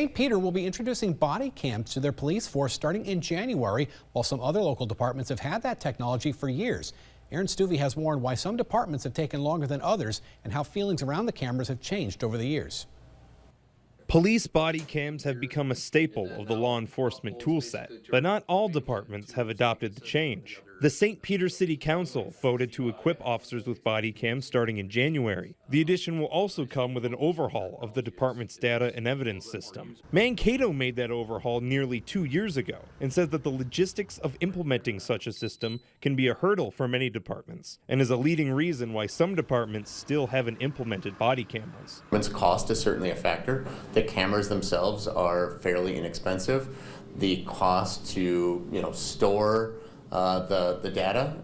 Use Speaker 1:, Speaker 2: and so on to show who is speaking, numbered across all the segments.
Speaker 1: St. Peter will be introducing body cams to their police force starting in January, while some other local departments have had that technology for years. Aaron Stuvey has more on why some departments have taken longer than others and how feelings around the cameras have changed over the years.
Speaker 2: Police body cams have become a staple of the law enforcement toolset, but not all departments have adopted the change. The St. Peter City Council voted to equip officers with body cams starting in January. The addition will also come with an overhaul of the department's data and evidence system. Mankato made that overhaul nearly 2 years ago and says that the logistics of implementing such a system can be a hurdle for many departments and is a leading reason why some departments still haven't implemented body cameras.
Speaker 3: Cost is certainly a factor. The cameras themselves are fairly inexpensive. The cost to store the data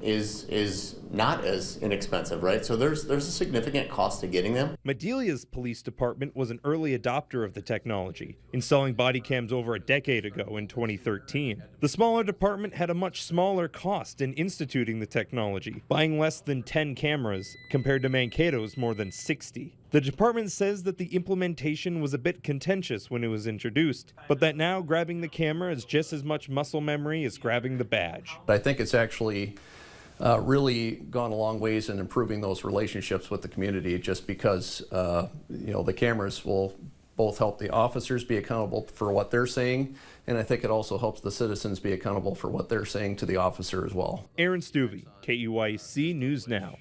Speaker 3: is not as inexpensive, right? So there's a significant cost to getting them.
Speaker 2: Medelia's police department was an early adopter of the technology, installing body cams over a decade ago in 2013. The smaller department had a much smaller cost in instituting the technology, buying less than 10 cameras compared to Mankato's more than 60. The department says that the implementation was a bit contentious when it was introduced, but that now grabbing the camera is just as much muscle memory as grabbing the badge.
Speaker 4: I think it's actually really gone a long ways in improving those relationships with the community, just because the cameras will both help the officers be accountable for what they're saying, and I think it also helps the citizens be accountable for what they're saying to the officer as well.
Speaker 2: Aaron Stuvey, KUIC News Now.